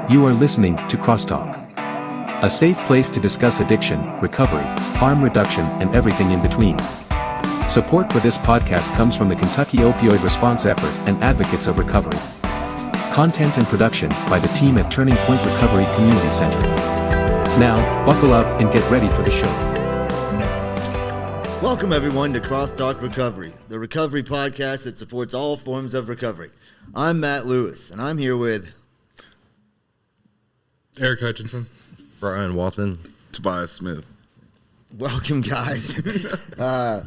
You are listening to CrossTalk, a safe place to discuss addiction, recovery, harm reduction, and everything in between. Support for this podcast comes from the Kentucky Opioid Response Effort and Advocates of Recovery. Content and production by the team at Turning Point Recovery Community Center. Now, buckle up and get ready for the show. Welcome everyone to CrossTalk Recovery, the recovery podcast that supports all forms of recovery. I'm Matt Lewis, and I'm here with Eric Hutchinson, Brian Watson, Tobias Smith. Welcome, guys. I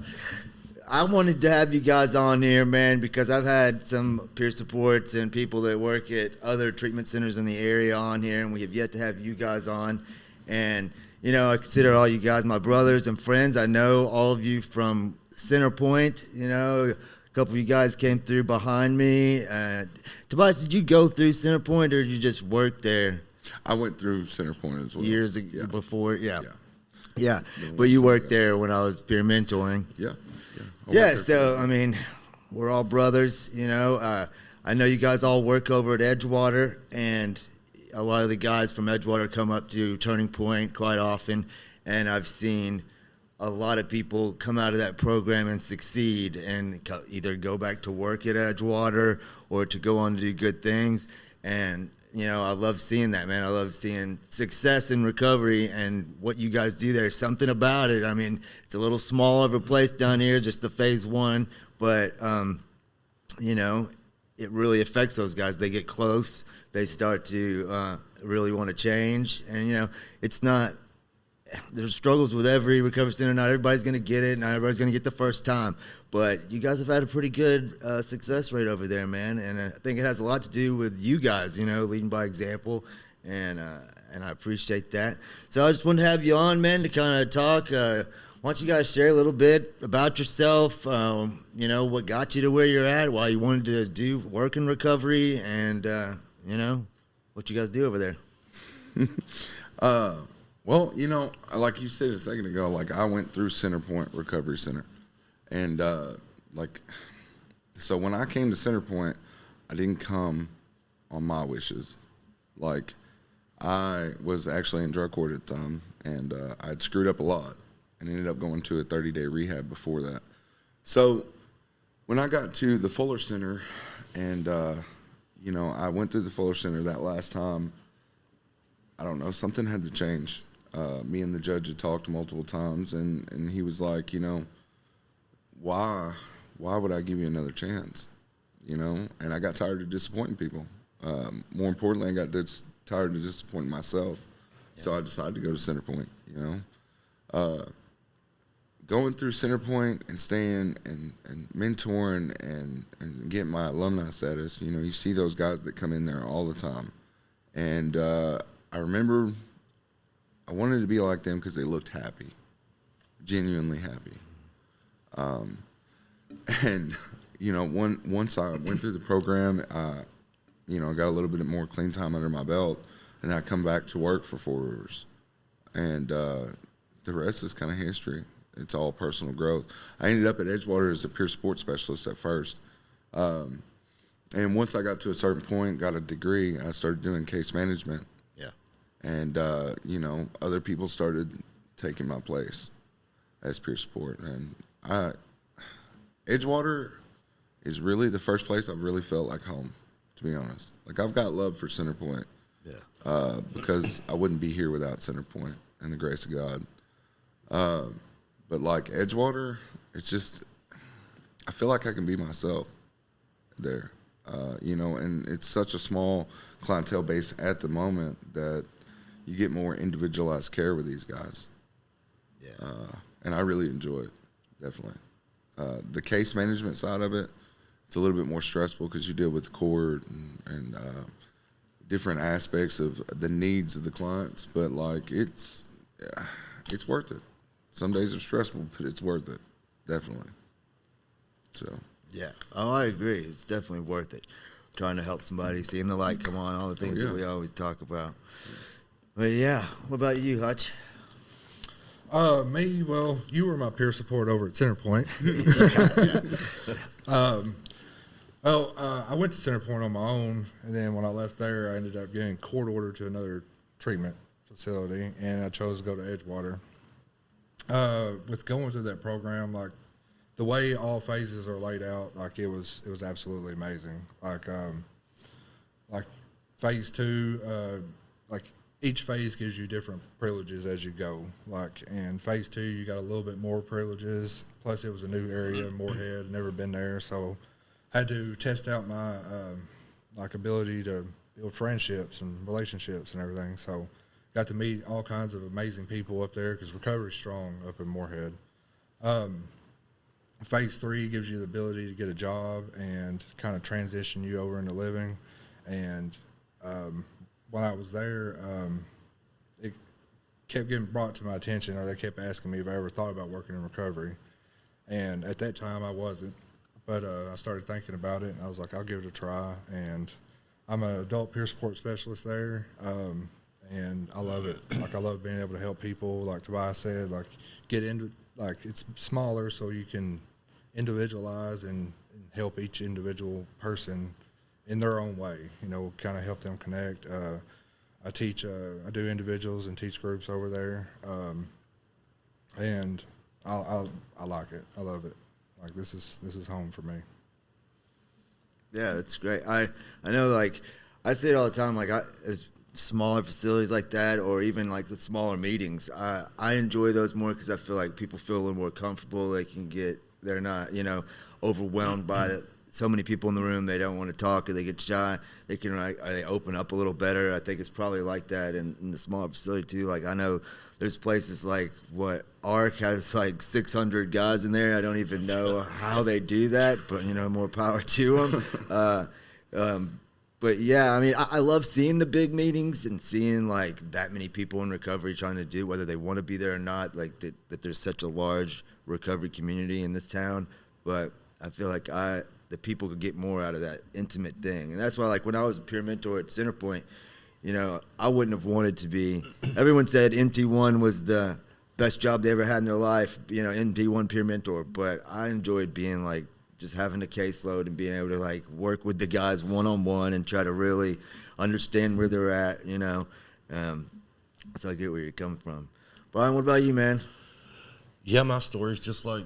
wanted to have you guys on here, man, because I've had some peer supports and people that work at other treatment centers in the area on here, and we have yet to have you guys on. And, you know, I consider all you guys my brothers and friends. I know all of you from Center Point. You know, a couple of you guys came through behind me. Tobias, did you go through Center Point, or did you just work there? I went through Center Point as well. Years ago, before, yeah. But you worked there when I was peer mentoring. Yeah. So I mean, we're all brothers, you know. I know you guys all work over at Edgewater, and a lot of the guys from Edgewater come up to Turning Point quite often, and I've seen a lot of people come out of that program and succeed and either go back to work at Edgewater or to go on to do good things. And you know, I love seeing that, man. I love seeing success in recovery and what you guys do there. Something about it. I mean, it's a little small of a place down here, just the phase one, but, you know, it really affects those guys. They get close. They start to really want to change. And, you know, it's not – there's struggles with every recovery center. Not everybody's going to get it. Not everybody's going to get the first time. But you guys have had a pretty good success rate over there, man. And I think it has a lot to do with you guys, you know, leading by example. And I appreciate that. So I just wanted to have you on, man, to kind of talk. Why don't you guys share a little bit about yourself, you know, what got you to where you're at, why you wanted to do work in recovery, and, you know, what you guys do over there. Well, you know, like you said a second ago, like I went through Center Point Recovery Center. And, so when I came to Center Point, I didn't come on my wishes. Like, I was actually in drug court at the time, and I'd screwed up a lot and ended up going to a 30-day rehab before that. So when I got to the Fuller Center and, you know, I went through the Fuller Center that last time, I don't know, something had to change. Me and the judge had talked multiple times, and he was like, you know, why would I give you another chance, you know? And I got tired of disappointing people. More importantly, I got tired of disappointing myself. Yeah. So I decided to go to Center Point, you know? Going through Center Point and staying and mentoring and getting my alumni status, you know, you see those guys that come in there all the time. And I remember I wanted to be like them because they looked happy, genuinely happy. And, you know, once I went through the program, you know, I got a little bit more clean time under my belt, and I come back to work for 4 years. And the rest is kind of history. It's all personal growth. I ended up at Edgewater as a peer sports specialist at first. And once I got to a certain point, got a degree, I started doing case management. Yeah. And, you know, other people started taking my place as peer support. And Edgewater is really the first place I've really felt like home, to be honest. Like, I've got love for Center Point. Yeah. Because I wouldn't be here without Center Point and the grace of God. But like Edgewater, it's just, I feel like I can be myself there. You know, and it's such a small clientele base at the moment that you get more individualized care with these guys. Yeah. And I really enjoy it, definitely. The case management side of it, it's a little bit more stressful because you deal with the court and different aspects of the needs of the clients. But, like, it's worth it. Some days are stressful, but it's worth it, definitely. So. Yeah. Oh, I agree. It's definitely worth it. Trying to help somebody, seeing the light come on, all the things that we always talk about. But, yeah. What about you, Hutch? Me, well, you were my peer support over at Center Point. Oh, I went to Center Point on my own, and then when I left there, I ended up getting court ordered to another treatment facility, and I chose to go to Edgewater. With going through that program, like the way all phases are laid out, like it was absolutely amazing. Like phase 2, like each phase gives you different privileges as you go. Like in phase 2, you got a little bit more privileges. Plus, it was a new area, Moorhead, never been there, so had to test out my like ability to build friendships and relationships and everything. So got to meet all kinds of amazing people up there because recovery's strong up in Moorhead. Phase 3 gives you the ability to get a job and kind of transition you over into living. And while I was there, it kept getting brought to my attention, or they kept asking me if I ever thought about working in recovery. And at that time, I wasn't. But I started thinking about it, and I was like, I'll give it a try. And I'm an adult peer support specialist there, and I love it. Like, I love being able to help people. Like Tobias said, like, get into, like, it's smaller so you can individualize and help each individual person in their own way, you know, kind of help them connect. I teach, I do individuals and teach groups over there, and I like it. I love it. Like, this is home for me. Yeah, that's great. I know, like, I say it all the time, like, as smaller facilities like that, or even like the smaller meetings, I enjoy those more because I feel like people feel a little more comfortable. They're not, you know, overwhelmed by so many people in the room. They don't want to talk, or they get shy. They can, they open up a little better. I think it's probably like that in the smaller facility too. Like, I know there's places like ARC has like 600 guys in there. I don't even know how they do that, but, you know, more power to them. But yeah, I mean, I love seeing the big meetings and seeing like that many people in recovery trying to do, whether they want to be there or not, like that there's such a large recovery community in this town. But I feel like the people could get more out of that intimate thing. And that's why, like, when I was a peer mentor at Centerpoint, you know, I wouldn't have wanted to be, everyone said MT1 was the best job they ever had in their life, you know, MT1 peer mentor. But I enjoyed being like, just having a caseload and being able to like work with the guys one-on-one and try to really understand where they're at, you know. So I get where you're coming from. Brian, what about you, man? Yeah, my story's just like,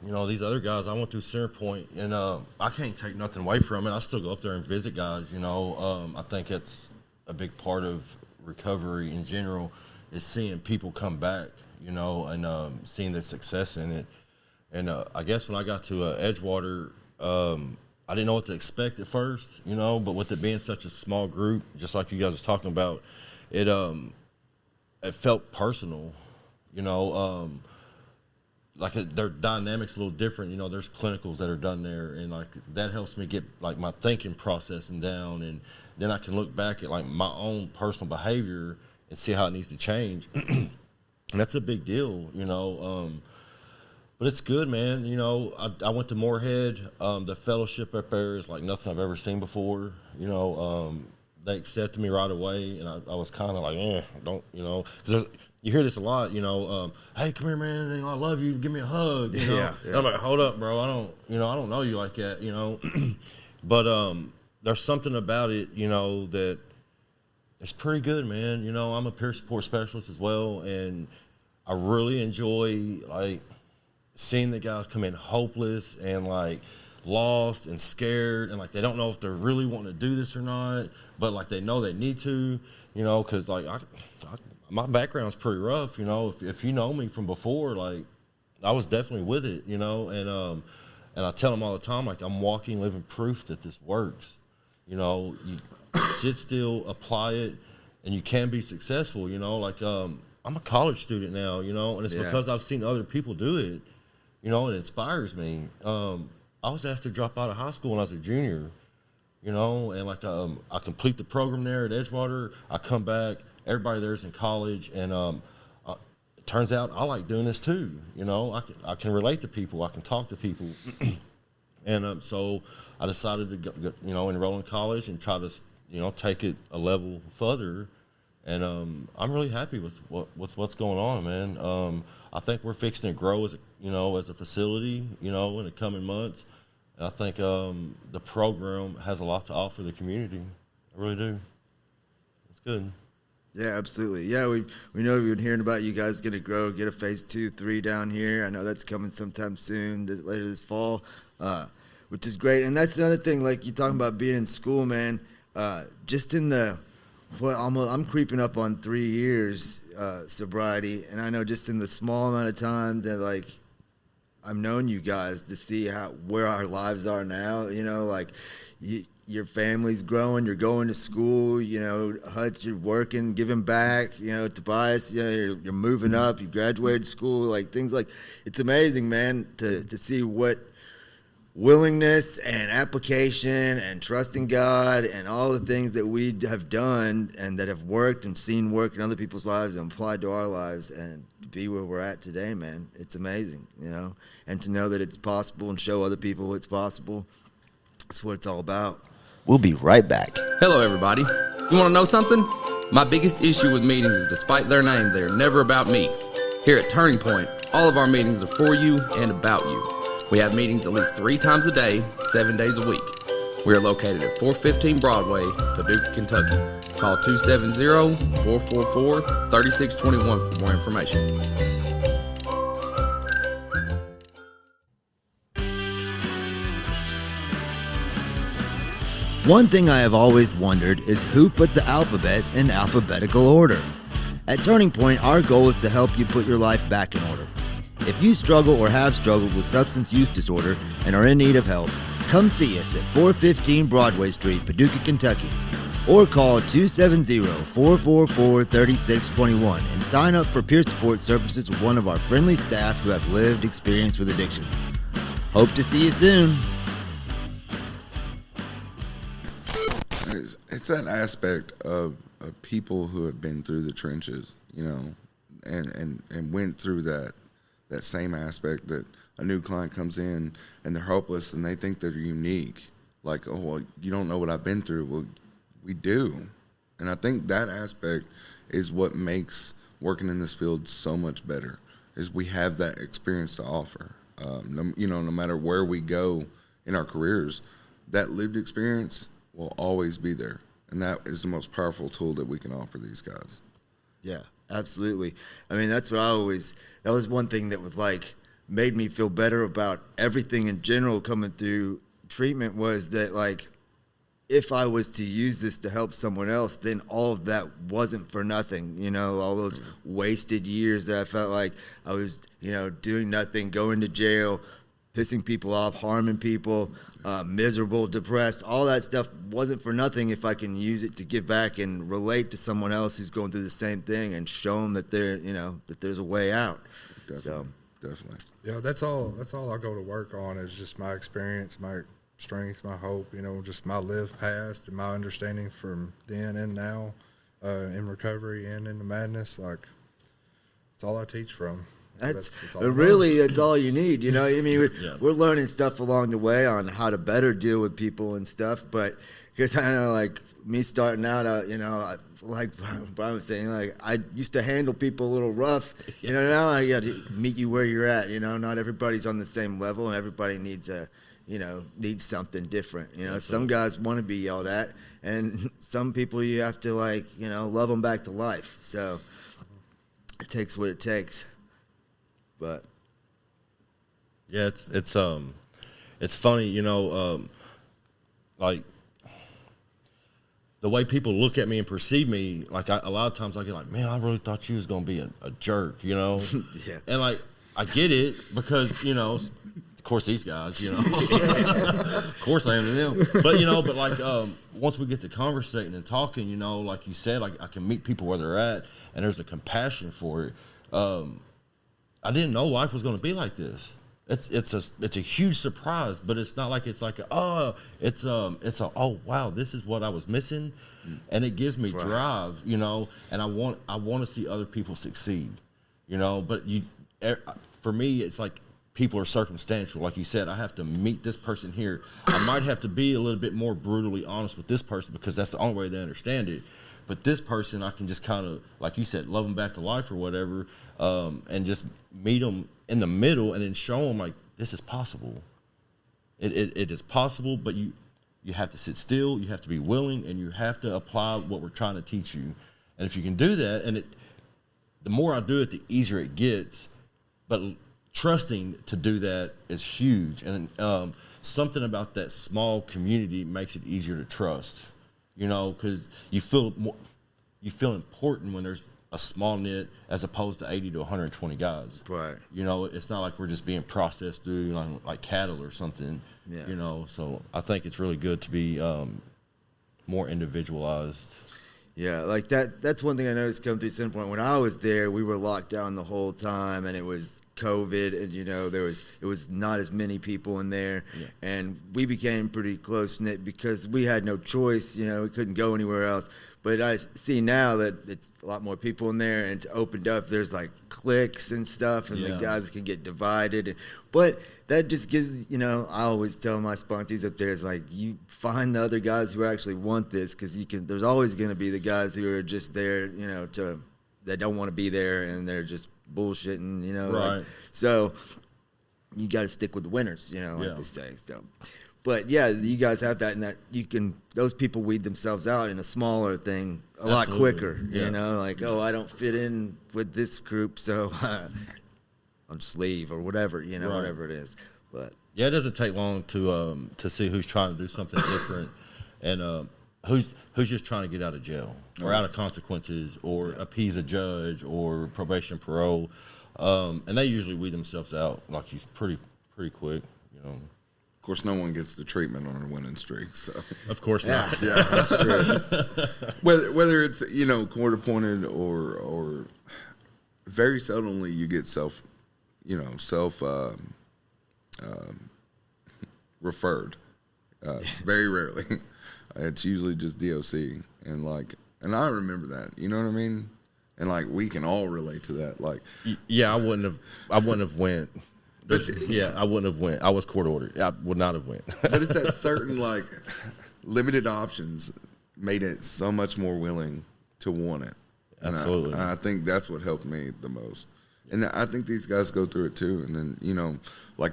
you know, these other guys. I went through Centerpoint, and I can't take nothing away from it. I still go up there and visit guys, you know. I think it's a big part of recovery in general is seeing people come back, you know, and seeing the success in it. And I guess when I got to Edgewater, I didn't know what to expect at first, you know, but with it being such a small group, just like you guys was talking about, it felt personal, you know, like their dynamics a little different. You know, there's clinicals that are done there, and like that helps me get like my thinking processing down, and then I can look back at like my own personal behavior and see how it needs to change. And that's a big deal, you know. But it's good, man. You know, I went to Moorhead. The fellowship up there is like nothing I've ever seen before. You know, they accepted me right away, and I was kind of like, don't, you know, because you hear this a lot, you know, hey, come here, man, you know, I love you, give me a hug, you know. Yeah. I'm like, hold up, bro, I don't know you like that, you know. But there's something about it, you know, that it's pretty good, man. You know, I'm a peer support specialist as well, and I really enjoy, like, seeing the guys come in hopeless and, like, lost and scared, and, like, they don't know if they're really wanting to do this or not, but, like, they know they need to, you know, because, like, my background's pretty rough, you know. If you know me from before, like, I was definitely with it, you know, and I tell them all the time, like, I'm walking, living proof that this works. You know, you sit still, apply it, and you can be successful, you know. Like, I'm a college student now, you know, and it's because I've seen other people do it, you know, it inspires me. I was asked to drop out of high school when I was a junior, you know, and, like, I complete the program there at Edgewater. I come back, everybody there's in college, and it turns out I like doing this too, you know. I can relate to people, I can talk to people. And so I decided to go, you know, enroll in college and try to, you know, take it a level further. And I'm really happy with what's going on, man. I think we're fixing to grow as a facility, you know, in the coming months. And I think the program has a lot to offer the community. I really do. It's good. Yeah, absolutely. Yeah, we know we've been hearing about you guys going to grow, get a phase 2, 3 down here. I know that's coming sometime soon, later this fall, which is great. And that's another thing, like you're talking about being in school, man. Just in I'm creeping up on 3 years sobriety, and I know just in the small amount of time that like I've known you guys to see where our lives are now. You know, like your family's growing, you're going to school, you know, Hutch, you're working, giving back, you know, Tobias, you know, you're moving up, you graduated school, like things like, it's amazing, man, to see what willingness and application and trusting God and all the things that we have done and that have worked and seen work in other people's lives and applied to our lives, and to be where we're at today, man. It's amazing, you know, and to know that it's possible and show other people it's possible. That's what it's all about. We'll be right back. Hello, everybody. You want to know something? My biggest issue with meetings is, despite their name, they're never about me. Here at Turning Point, all of our meetings are for you and about you. We have meetings at least 3 times a day, 7 days a week. We are located at 415 Broadway, Paducah, Kentucky. Call 270-444-3621 for more information. One thing I have always wondered is who put the alphabet in alphabetical order. At Turning Point, our goal is to help you put your life back in order. If you struggle or have struggled with substance use disorder and are in need of help, come see us at 415 Broadway Street, Paducah, Kentucky, or call 270-444-3621 and sign up for peer support services with one of our friendly staff who have lived experience with addiction. Hope to see you soon. It's that aspect of people who have been through the trenches, you know, and went through that same aspect, that a new client comes in and they're hopeless and they think they're unique. Like, oh, well, you don't know what I've been through. Well, we do. And I think that aspect is what makes working in this field so much better, is we have that experience to offer. No matter where we go in our careers, that lived experience will always be there. And that is the most powerful tool that we can offer these guys. Yeah, absolutely. I mean, that's what that was one thing that was like, made me feel better about everything in general coming through treatment, was that like, if I was to use this to help someone else, then all of that wasn't for nothing. You know, all those wasted years that I felt like I was, you know, doing nothing, going to jail, pissing people off, harming people, miserable, depressed, all that stuff wasn't for nothing if I can use it to give back and relate to someone else who's going through the same thing and show them that that there's a way out. Definitely. Yeah, that's all I go to work on is just my experience, my strength, my hope, you know, just my lived past and my understanding from then and now, in recovery and in the madness. Like, it's all I teach from. That's all you need, you know. I mean, we're learning stuff along the way on how to better deal with people and stuff. But because I know, like me starting out, like Brian was saying, like I used to handle people a little rough. You know, now I got to meet you where you're at. You know, not everybody's on the same level, and everybody needs something different. You know, some guys want to be yelled at, and some people you have to love them back to life. So it takes what it takes. But yeah, it's funny, you know, like the way people look at me and perceive me. Like a lot of times I get like, man, I really thought you was gonna be a jerk, you know. Yeah. And like I get it because, you know, of course these guys, you know, of course I am to them. But once we get to conversating and talking, you know, like you said, like I can meet people where they're at, and there's a compassion for it. I didn't know life was going to be like this. It's a huge surprise, but it's not like it's like oh wow, this is what I was missing, and it gives me drive, you know. And I want to see other people succeed, you know. But for me, it's like people are circumstantial, like you said. I have to meet this person here. I might have to be a little bit more brutally honest with this person because that's the only way they understand it. But this person, I can just kind of, like you said, love them back to life or whatever, and just meet them in the middle and then show them, like, this is possible. It is possible, but you have to sit still, you have to be willing, and you have to apply what we're trying to teach you. And if you can do that, and the more I do it, the easier it gets. But trusting to do that is huge. And something about that small community makes it easier to trust, because you feel important when there's a small knit as opposed to 80 to 120 guys. Right. It's not like we're just being processed through like cattle or something. Yeah. So I think it's really good to be more individualized. Yeah, like that's one thing I noticed come through Centerpoint. When I was there, we were locked down the whole time, and it was COVID, and it was not as many people in there, and we became pretty close knit because we had no choice. We couldn't go anywhere else. But I see now that it's a lot more people in there, and it's opened up. There's like cliques and stuff, and the guys can get divided. But that just gives, I always tell my sponsees up there, it's like, you find the other guys who actually want this, because there's always going to be the guys who are just there, that don't want to be there, and they're just bullshitting, Right. So you got to stick with the winners, like they say. So. But yeah, you guys have that, and that those people weed themselves out in a smaller thing a lot quicker. Like, I don't fit in with this group, so I'll just leave or whatever, right. Whatever it is. But yeah, it doesn't take long to see who's trying to do something different, and who's just trying to get out of jail or out of consequences or appease a judge or probation, parole, and they usually weed themselves out like pretty quick. Of course, no one gets the treatment on a winning streak. So, of course not. Yeah, that's true. whether it's court appointed or very seldomly you get self referred. Very rarely, it's usually just DOC, and I remember that. You know what I mean? And we can all relate to that. I wouldn't have went. I wouldn't have went. I was court ordered. I would not have went. But it's that certain limited options made it so much more willing to want it. And absolutely. I think that's what helped me the most. And I think these guys go through it too. And then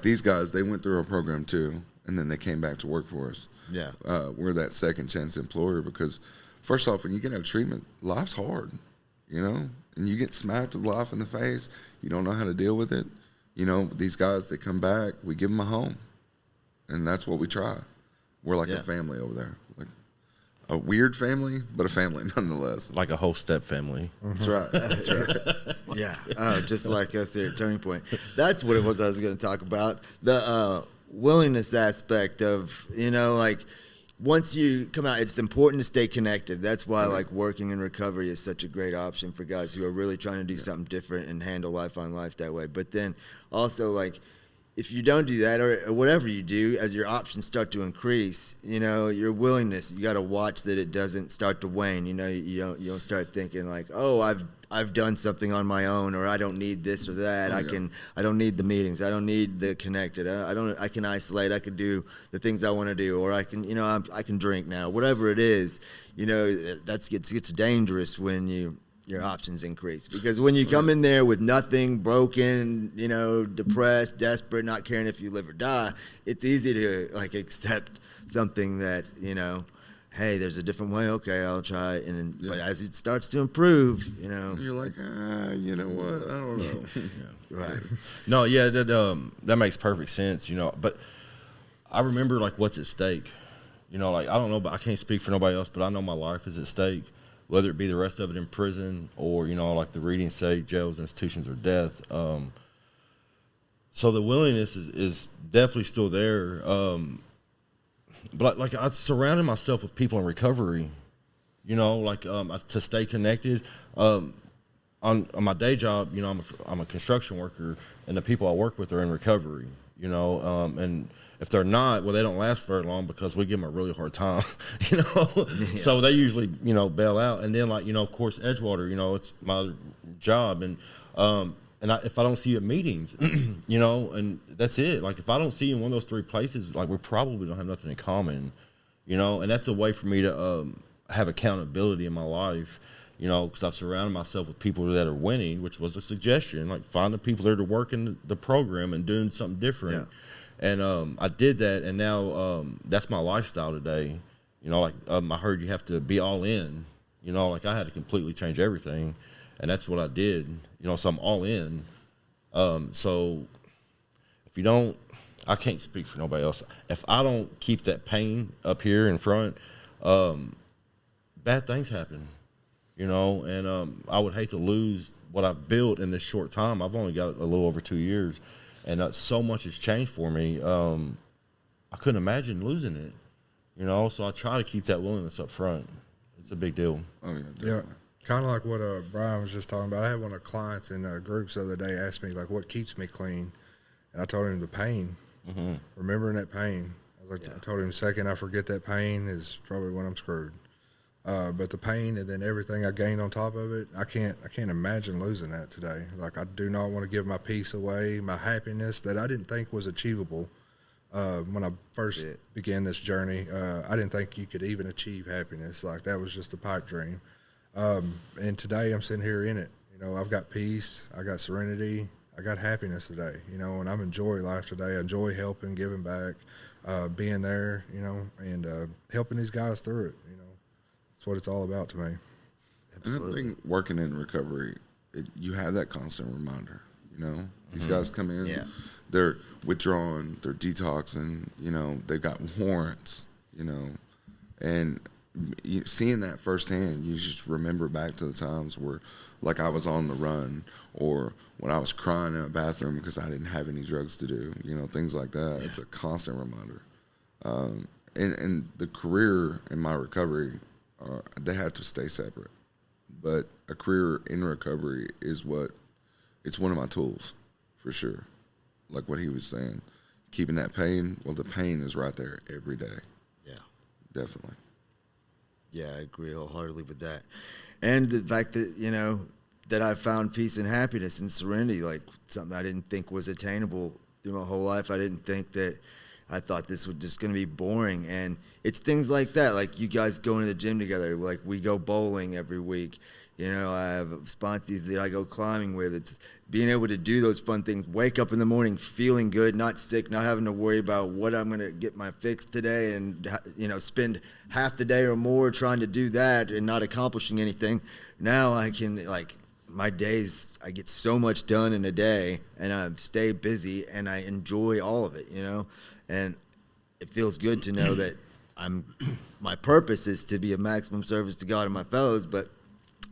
these guys, they went through our program too, and then they came back to work for us. Yeah. We're that second chance employer because, first off, when you get out of treatment, life's hard, and you get smacked with life in the face. You don't know how to deal with it. These guys that come back, we give them a home, and that's what we try. We're like a family over there, like a weird family, but a family nonetheless. Like a whole step family. That's right. That's right. Yeah, just like us here at Turning Point. That's what it was I was going to talk about. The willingness aspect of, once you come out, it's important to stay connected. That's why working in recovery is such a great option for guys who are really trying to do something different and handle life on life that way. But then also if you don't do that or whatever you do, as your options start to increase, your willingness, you got to watch that it doesn't start to wane. You don't start thinking I've done something on my own, or I don't need this or that. I don't need the meetings. I don't need the connected. I can isolate. I can do the things I want to do, or I can I can drink now. Whatever it is, that gets dangerous when your options increase, because when you come in there with nothing, broken, depressed, desperate, not caring if you live or die, it's easy to accept something that hey, there's a different way. Okay, I'll try. But as it starts to improve, you're like, you know what? I don't know. Right. No, yeah, that makes perfect sense. But I remember what's at stake. I don't know, but I can't speak for nobody else. But I know my life is at stake, whether it be the rest of it in prison or the readings say, jails, institutions, or death. So the willingness is definitely still there. But I surrounded myself with people in recovery, to stay connected. On my day job, I'm a construction worker, and the people I work with are in recovery, and if they're not, well, they don't last very long because we give them a really hard time, So they usually, bail out. And then of course, Edgewater, it's my other job, and if I don't see you at meetings, and that's it. If I don't see you in one of those three places, we probably don't have nothing in common, and that's a way for me to have accountability in my life, because I've surrounded myself with people that are winning, which was a suggestion, find the people that are working the program and doing something different. And I did that, and now that's my lifestyle today. You know, like I heard you have to be all in. You know, like I had to completely change everything, and that's what I did. You know, so I'm all in. So if you don't, I can't speak for nobody else. If I don't keep that pain up here in front, bad things happen. You know, and I would hate to lose what I've built in this short time. I've only got a little over 2 years. And so much has changed for me. I couldn't imagine losing it, you know. So I try to keep that willingness up front. It's a big deal. Oh yeah, Yeah, definitely. kind of like what Brian was just talking about. I had one of the clients in groups the other day ask me like, "What keeps me clean?" And I told him the pain, remembering that pain. I was like, I told him the second I forget that pain is probably when I'm screwed. But the pain and then everything I gained on top of it, I can't imagine losing that today. Like I do not want to give my peace away, my happiness that I didn't think was achievable when I first began this journey. I didn't think you could even achieve happiness. Like that was just a pipe dream. And today I'm sitting here in it. You know, I've got peace, I got serenity, I got happiness today. You know, and I'm enjoying life today. I enjoy helping, giving back, being there. You know, and helping these guys through it. You know. What it's all about to me. And I think working in recovery, you have that constant reminder. You know, these guys come in, they're withdrawing, they're detoxing. You know, they've got warrants. You know, and seeing that firsthand, you just remember back to the times where, like, I was on the run, or when I was crying in a bathroom because I didn't have any drugs to do. You know, things like that. It's a constant reminder. And the career in my recovery. They had to stay separate, but a career in recovery is it's one of my tools, for sure. Like what he was saying, keeping that pain. Well, the pain is right there every day. Yeah, definitely. Yeah, I agree wholeheartedly with that, and the fact that that I found peace and happiness and serenity, like something I didn't think was attainable through my whole life. I didn't think that. I thought this was just going to be boring, and it's things like that, like you guys going to the gym together, like we go bowling every week. You know, I have sponsors that I go climbing with. It's being able to do those fun things, wake up in the morning feeling good, not sick, not having to worry about what I'm going to get my fix today and, spend half the day or more trying to do that and not accomplishing anything. Now I can, my days, I get so much done in a day, and I stay busy, and I enjoy all of it, And it feels good to know that my purpose is to be of maximum service to God and my fellows, but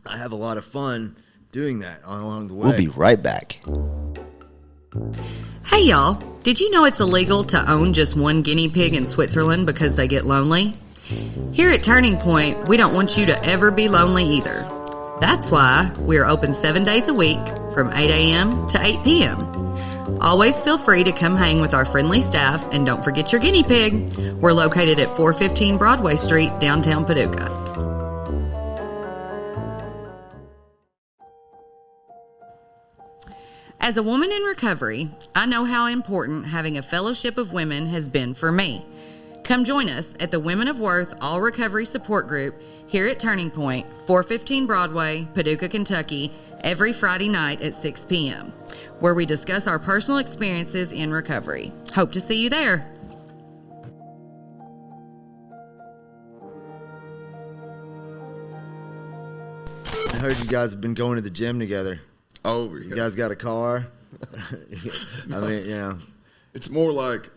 I have a lot of fun doing that along the way. We'll be right back. Hey y'all, did you know it's illegal to own just one guinea pig in Switzerland because they get lonely? Here at Turning Point, we don't want you to ever be lonely either. That's why we are open 7 days a week from 8 a.m. to 8 p.m. Always feel free to come hang with our friendly staff, and don't forget your guinea pig. We're located at 415 Broadway Street, downtown Paducah. As a woman in recovery, I know how important having a fellowship of women has been for me. Come join us at the Women of Worth All Recovery Support Group here at Turning Point, 415 Broadway, Paducah, Kentucky, every Friday night at 6 p.m., where we discuss our personal experiences in recovery. Hope to see you there. I heard you guys have been going to the gym together. Oh, You guys got a car? I mean, It's more like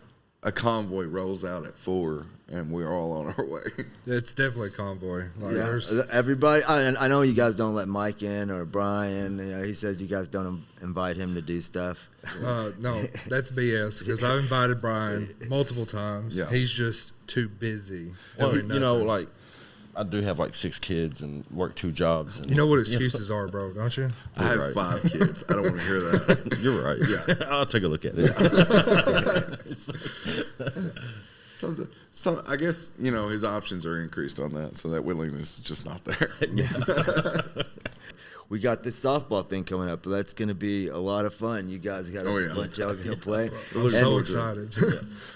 a convoy rolls out at 4 and we're all on our way. It's definitely a convoy. Like, Yeah, there's, everybody. I know you guys don't let Mike in or Brian. He says you guys don't invite him to do stuff. no, that's BS because I've invited Brian multiple times. Yeah. He's just too busy. Well, doing you know, nothing. like I do have like 6 kids and work 2 jobs. And, You know what excuses are, bro, don't you? I have right. 5 kids. I don't want to hear that. You're right. Yeah. I'll take a look at it. I guess, his options are increased on that, so that willingness is just not there. We got this softball thing coming up, but that's going to be a lot of fun. You guys got a bunch y'all going to play. I'm so excited.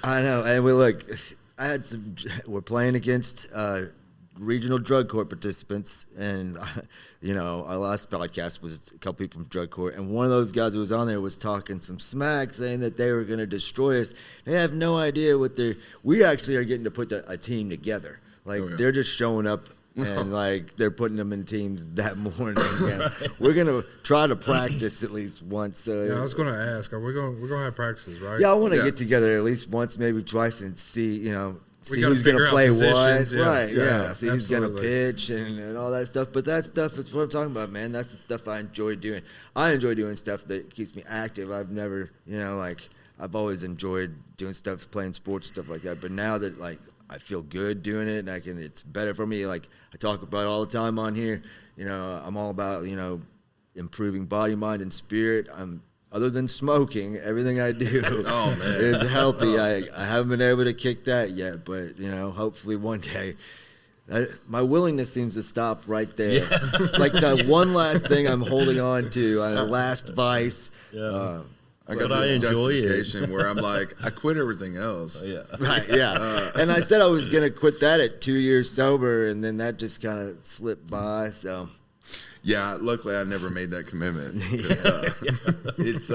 I know, and we're playing against regional drug court participants, and our last podcast was a couple people from drug court, and one of those guys who was on there was talking some smack, saying that they were going to destroy us. They have no idea what we actually are getting to put a team together. Like they're just showing up. And like they're putting them in teams that morning. We're gonna try to practice at least once. So I was gonna ask, we're gonna have practices, right? Yeah, I want to get together at least once, maybe twice, and see who's gonna figure out play what. positions, Right? Yeah. See who's absolutely. gonna pitch and all that stuff. But that stuff is what I'm talking about, man. That's the stuff I enjoy doing. I enjoy doing stuff that keeps me active. I've never, I've always enjoyed doing stuff, playing sports, stuff like that. But now that I feel good doing it, and it's better for me. Like I talk about all the time on here. I'm all about improving body, mind, and spirit. Other than smoking, everything I do is healthy. I haven't been able to kick that yet, but hopefully one day. My willingness seems to stop right there. Yeah. It's like the one last thing I'm holding on to, last vice. Yeah. I got this justification where I'm like, I quit everything else. Right, yeah. And I said I was going to quit that at 2 years sober, and then that just kind of slipped by, so. Yeah, luckily I never made that commitment. It's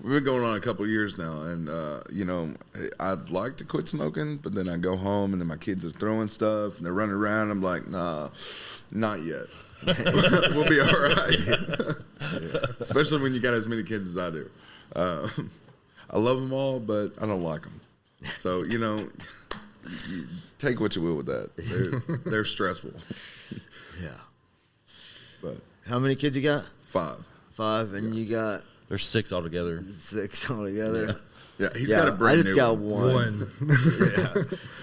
we've been going on a couple of years now, and I'd like to quit smoking, but then I go home, and then my kids are throwing stuff, and they're running around. I'm like, nah, not yet. We'll be all right. Especially when you got as many kids as I do. I love them all, but I don't like them. So, you take what you will with that. They're stressful. Yeah. But how many kids you got? 5. 5, and you got? There's 6 altogether. 6 altogether. Yeah, he's got a brand new. I just got one.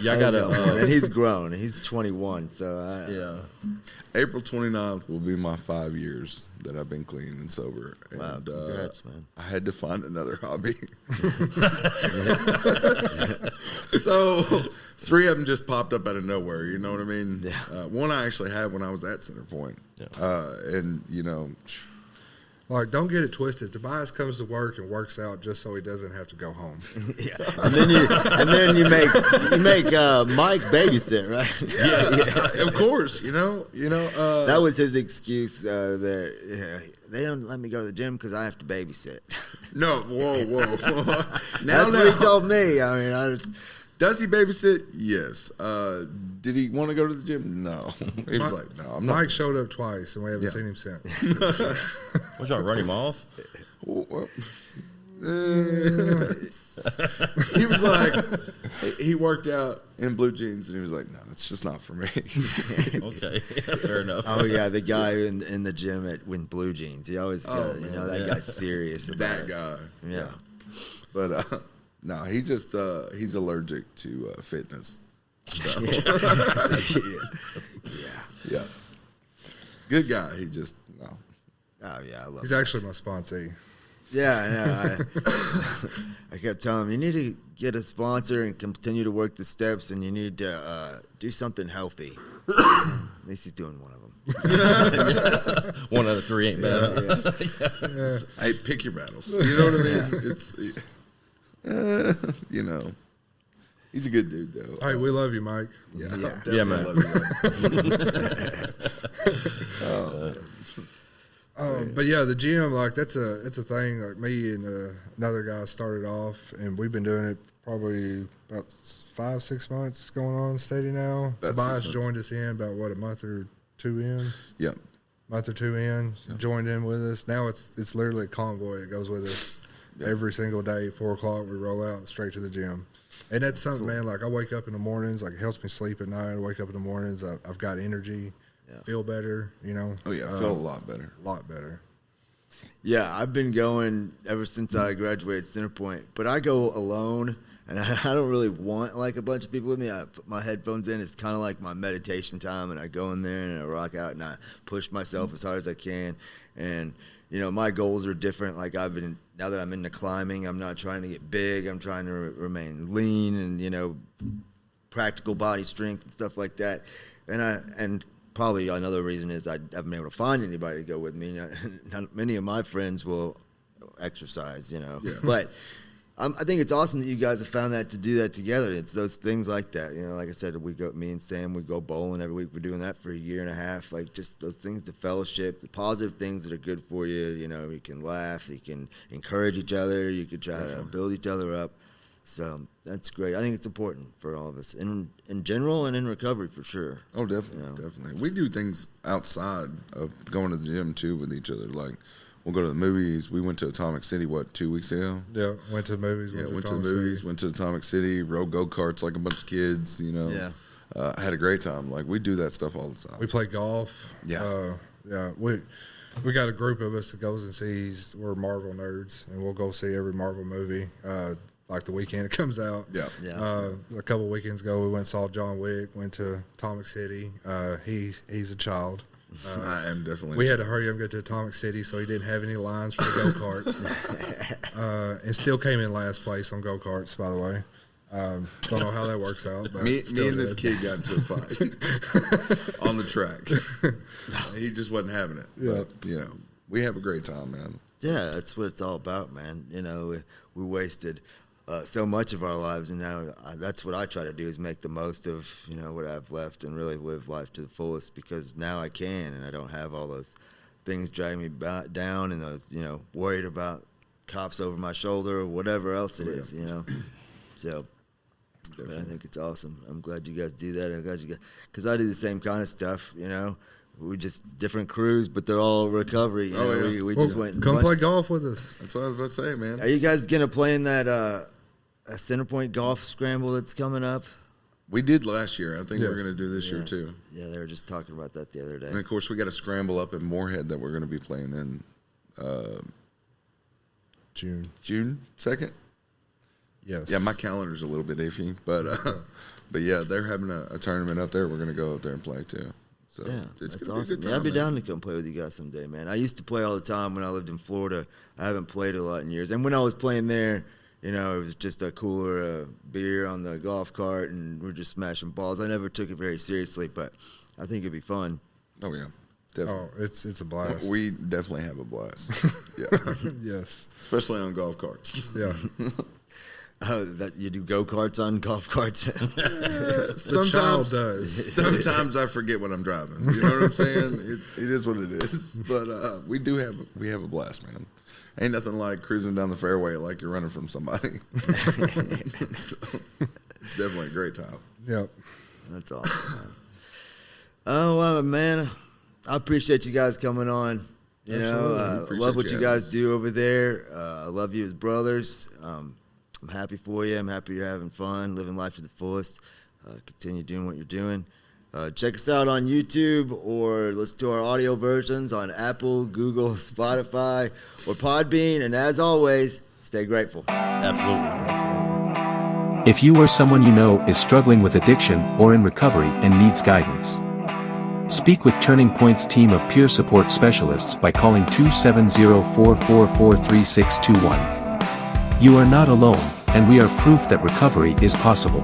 I got one, and he's grown. He's 21, so April 29th will be my 5 years that I've been clean and sober. Wow, and, congrats, man. I had to find another hobby. So 3 of them just popped up out of nowhere, you know what I mean? Yeah. One I actually had when I was at Center Point. Yeah. Like, don't get it twisted. Tobias comes to work and works out just so he doesn't have to go home. Yeah, and then you make Mike babysit, right? Yeah, of course. That was his excuse. That they don't let me go to the gym because I have to babysit. No, whoa. That's what he told me. I mean, does he babysit? Yes. Did he want to go to the gym? No. He was like, no, I'm not. Mike showed up twice, and we haven't seen him since. Was y'all run him off? He was like, he worked out in blue jeans, and he was like, no, that's just not for me. Okay, fair enough. Oh, yeah, the guy in the gym in blue jeans. He always got, that guy's serious about that it. guy. Yeah. But, no, he just, he's allergic to fitness. So. Yeah. Good guy. He just, no. Oh, yeah, I love He's actually my sponsee. Yeah. I kept telling him, you need to get a sponsor and continue to work the steps, and you need to do something healthy. At least he's doing one of them. 1 out of 3 ain't bad. Yeah. Hey, pick your battles. You know what I mean? It's, he's a good dude, though. Hey, we love you, Mike. Yeah, man. Love you. But yeah, the gym, like it's a thing. Like me and another guy started off, and we've been doing it probably about 5-6 months going on steady now. Tobias joined us in about a month or 2 in. Yep. Month or 2 in, joined in with us. Now it's literally a convoy that goes with us every single day. 4:00 we roll out straight to the gym. And that's something, man, like I wake up in the mornings, like it helps me sleep at night. I wake up in the mornings, I've got energy, feel better, Oh, yeah, I feel a lot better. A lot better. Yeah, I've been going ever since I graduated Center Point, but I go alone, and I don't really want like a bunch of people with me. I put my headphones in. It's kind of like my meditation time, and I go in there and I rock out and I push myself as hard as I can. And my goals are different. Like now that I'm into climbing, I'm not trying to get big. I'm trying to remain lean and practical body strength and stuff like that. And probably another reason is I haven't been able to find anybody to go with me. Many of my friends will exercise, but I think it's awesome that you guys have found that to do that together. It's those things like that, you know. Like I said, me and Sam, we go bowling every week. We're doing that for a year and a half. Like just those things, the fellowship, the positive things that are good for you. You know, you can laugh, you can encourage each other, you can try to build each other up. So that's great. I think it's important for all of us in general and in recovery for sure. Oh, definitely, You know? definitely. We do things outside of going to the gym too with each other. Like we'll go to the movies. We went to Atomic City 2 weeks ago. Yeah, went to the movies. Yeah, went to the movies. Went to Atomic City. Rode go karts like a bunch of kids. You know. Yeah. I had a great time. Like we do that stuff all the time. We play golf. Yeah. Yeah. We got a group of us that goes and sees. We're Marvel nerds, and we'll go see every Marvel movie. Like the weekend it comes out. Yeah. Yeah. A couple weekends ago, we went and saw John Wick. Went to Atomic City. He's a child. I am definitely. We had to hurry up and get to Atomic City, so he didn't have any lines for the go-karts. And still came in last place on go-karts, by the way. Don't know how that works out. But Me and this kid got into a fight on the track. He just wasn't having it. Yeah. But, you know, we have a great time, man. Yeah, that's what it's all about, man. You know, we wasted so much of our lives, and now that's what I try to do is make the most of, you know, what I've left and really live life to the fullest, because now I can, and I don't have all those things dragging me down and those, you know, worried about cops over my shoulder or whatever else it is, you know. So, but I think it's awesome. I'm glad you guys do that. I'm glad you guys, because I do the same kind of stuff, you know. We just different crews, but they're all recovery. You know? Yeah. We just went and come play golf with us. That's what I was about to say, man. Are you guys gonna play in that a Center Point golf scramble that's coming up? We did last year. I think we're Yes. Oh, going to do this year too. Yeah, they were just talking about that the other day. And of course, we got a scramble up in Moorhead that we're going to be playing in June. June 2nd. Yes. Yeah, my calendar's a little bit iffy, but yeah, they're having a tournament up there. We're going to go up there and play too. So Yeah, it's that's gonna awesome. be a good Yeah, I'd be time, man. down to come play with you guys someday, man. I used to play all the time when I lived in Florida. I haven't played a lot in years. And when I was playing there, you know, it was just a cooler beer on the golf cart, and we're just smashing balls. I never took it very seriously, but I think it'd be fun. Oh yeah, definitely. Oh, it's a blast. We definitely have a blast. Yeah, Yes. especially on golf carts. Yeah. That you do go-karts on golf carts? The child does. Sometimes I forget what I'm driving. You know what I'm saying? It is what it is. But we have a blast, man. Ain't nothing like cruising down the fairway like you're running from somebody. So, it's definitely a great time. Yep. That's awesome, man. Oh, well, man, I appreciate you guys coming on. You Absolutely. know, Appreciate love what you you guys having us. do over there. I love you as brothers. I'm happy for you. I'm happy you're having fun, living life to the fullest. Continue doing what you're doing. Check us out on YouTube or listen to our audio versions on Apple, Google, Spotify, or Podbean. And as always, stay grateful. Absolutely. If you or someone you know is struggling with addiction or in recovery and needs guidance, speak with Turning Point's team of peer support specialists by calling 270-444-3621. You are not alone, and we are proof that recovery is possible.